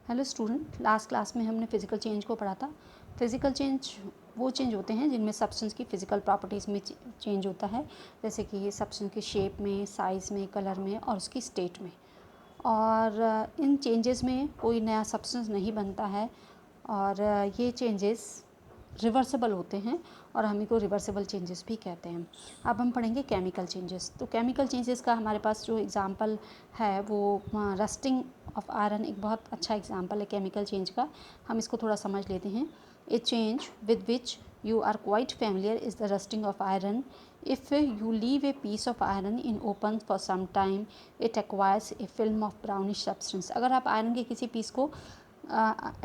Hello student, last class में हमने physical change को पढ़ा था। फिज़िकल चेंज वो चेंज होते हैं जिनमें सब्सटेंस की फ़िज़िकल प्रॉपर्टीज़ में चेंज होता है, जैसे कि सब्सटेंस की शेप में, साइज़ में, कलर में और उसकी स्टेट में। और इन चेंजेस में कोई नया सब्सटेंस नहीं बनता है और ये चेंजेस रिवर्सिबल होते हैं और हम इनको रिवर्सिबल चेंजेस भी कहते हैं। अब हम पढ़ेंगे केमिकल चेंजेस। तो केमिकल चेंजेस का हमारे पास जो एग्जांपल है वो रस्टिंग ऑफ आयरन एक बहुत अच्छा एग्जांपल है केमिकल चेंज का। हम इसको थोड़ा समझ लेते हैं। ए change with which you are quite familiar is the rusting of iron. If you leave a piece of iron in open for some time, it acquires a film of brownish substance. अगर आप iron के किसी piece को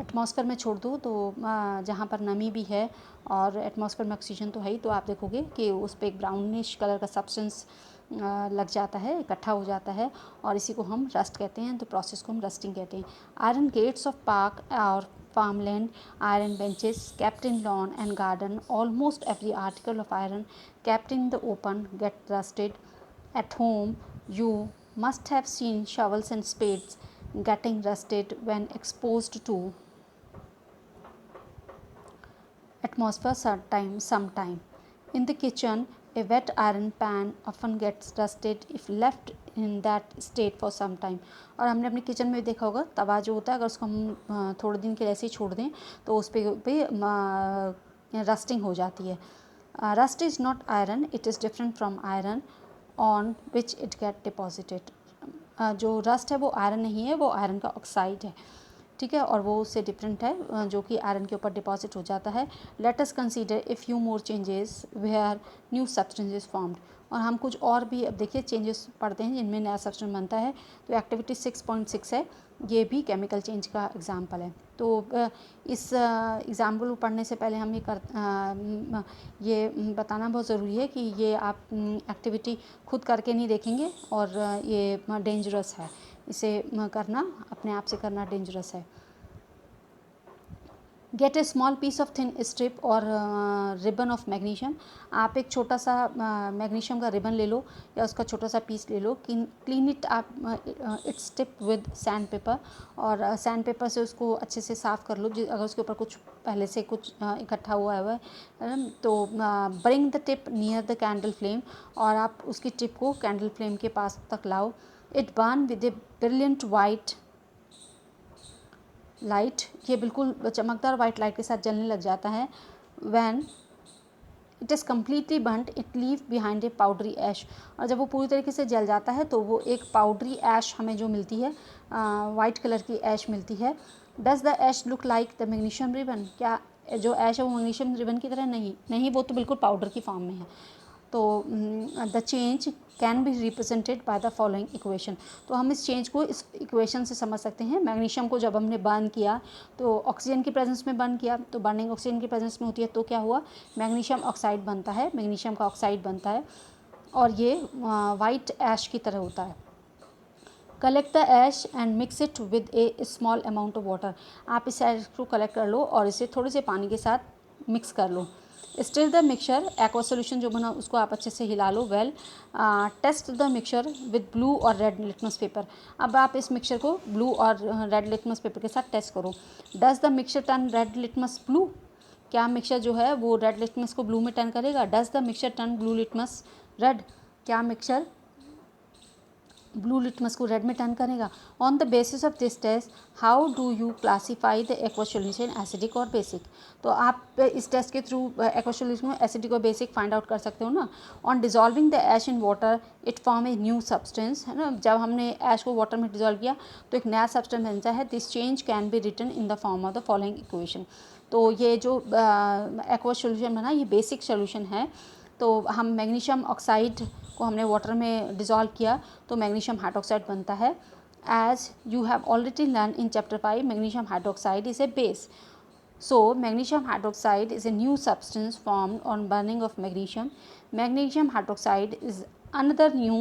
atmosphere में छोड़ दो तो जहाँ पर नमी भी है और एटमॉस्फेयर में ऑक्सीजन तो है ही, तो आप देखोगे कि उस पर एक ब्राउनिश कलर का सब्सटेंस लग जाता है, इकट्ठा हो जाता है और इसी को हम रस्ट कहते हैं। तो प्रोसेस को हम रस्टिंग कहते हैं। आयरन गेट्स ऑफ पार्क और farmland, iron benches kept in lawn and garden, almost every article of iron kept in the open get rusted. At home you must have seen shovels and spades getting rusted when exposed to atmosphere sometime. In the kitchen, a wet iron pan often gets rusted if left in that state for some time. और हमने अपने kitchen में देखा होगा, तवा जो होता है अगर उसको हम थोड़े दिन के लिए ऐसे ही छोड़ दें तो उस पर रस्टिंग हो जाती है। Rust is not iron, it is different from iron on which it get deposited. जो रस्ट है वो आयरन नहीं है, वो आयरन का ऑक्साइड है, ठीक है, और वो उससे डिफरेंट है जो कि आयरन के ऊपर डिपॉजिट हो जाता है। Let us consider a few more changes where new substances formed. और हम कुछ और भी अब देखिए चेंजेस पढ़ते हैं जिनमें नया सब्सटेंस बनता है। तो एक्टिविटी 6.6 है, ये भी केमिकल चेंज का एग्जाम्पल है। तो इस एग्जाम्पल को पढ़ने से पहले हम ये बताना बहुत ज़रूरी है कि ये आप एक्टिविटी खुद करके नहीं देखेंगे और ये डेंजरस है, इसे करना अपने आप से करना डेंजरस है। Get a small piece of thin strip or ribbon of magnesium. आप एक छोटा सा मैग्नीशियम का रिबन ले लो या उसका छोटा सा पीस ले लो। क्लीन इट आप its tip with sand paper, और सैंड पेपर से उसको अच्छे से साफ़ कर लो। अगर उसके ऊपर कुछ पहले से कुछ इकट्ठा हुआ है तो bring the tip near the candle flame, और आप उसकी टिप को कैंडल फ्लेम के पास तक लाओ। It burn with a brilliant white light, ये बिल्कुल चमकदार वाइट लाइट के साथ जलने लग जाता है। When it is completely burned it leave behind a powdery ash, और जब वो पूरी तरीके से जल जाता है तो वो एक पाउडरी ऐश हमें जो मिलती है, वाइट कलर की ऐश मिलती है। Does the ash look like the magnesium ribbon, क्या जो ऐश है वो मैग्नीशियम रिबन की तरह? नहीं, वो तो बिल्कुल पाउडर की फॉर्म में है। तो the change can be represented by the following equation. तो हम इस चेंज को इस इक्वेशन से समझ सकते हैं। मैग्नीशियम को जब हमने बर्न किया तो ऑक्सीजन की प्रेजेंस में बर्न किया, तो बर्निंग ऑक्सीजन की प्रेजेंस में होती है, तो क्या हुआ, मैग्नीशियम ऑक्साइड बनता है, मैग्नीशियम का ऑक्साइड बनता है और ये वाइट ऐश की तरह होता है। Collect the ash and mix it with a small amount of water. आप इस ऐश को कलेक्ट कर लो और इसे थोड़े से पानी के साथ मिक्स कर लो। Stir the mixture, aqua solution जो बना उसको आप अच्छे से हिला लो well. Test the mixture with blue और रेड लिटमस पेपर। अब आप इस मिक्सचर को ब्लू और रेड लिटमस पेपर के साथ टेस्ट करो। Does the mixture turn red litmus blue, क्या मिक्सचर जो है वो रेड लिटमस को ब्लू में टर्न करेगा? Does the mixture turn blue litmus red, क्या मिक्सचर ब्लू लिटमस को रेड में टर्न करेगा? On the basis of this test how do you classify the aqua solution acidic और बेसिक। तो आप इस टेस्ट के थ्रू एक्वा सोल्यूशन में एसिडिक और बेसिक फाइंड आउट कर सकते हो ना। On dissolving the ash in water it form a new substance, है ना, जब हमने ऐश को वाटर में डिजॉल्व किया तो एक नया सब्सटेंस बनता है। This change can be written in the form of the following equation. तो ये जो एक्वा सोल्यूशन बना ये बेसिक सोल्यूशन है। तो हम मैग्नीशियम ऑक्साइड को हमने वाटर में डिज़ोल्व किया तो मैग्नीशियम हाइड्रोक्साइड बनता है। As you have already learn in chapter 5, magnesium hydroxide is a base. So magnesium hydroxide is a new substance formed on burning of magnesium. Magnesium hydroxide is another new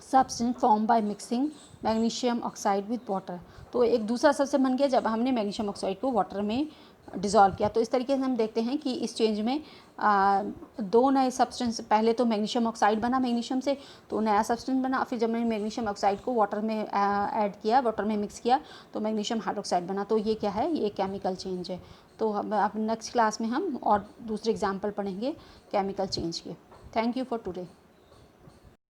substance formed by mixing magnesium oxide with water. तो एक दूसरा सबसे बन गया जब हमने magnesium oxide को water में डिज़ोल्व किया। तो इस तरीके से हम देखते हैं कि इस चेंज में दो नए सब्सटेंस, पहले तो मैग्नीशियम ऑक्साइड बना मैग्नीशियम से, तो नया सब्सटेंस बना। फिर जब मैंने मैग्नीशियम ऑक्साइड को वाटर में ऐड किया, वाटर में मिक्स किया, तो मैग्नीशियम हाइड्रोक्साइड बना। तो ये क्या है, ये केमिकल चेंज है। तो अब नेक्स्ट क्लास में हम और दूसरे एग्जाम्पल पढ़ेंगे केमिकल चेंज के। Thank you for today.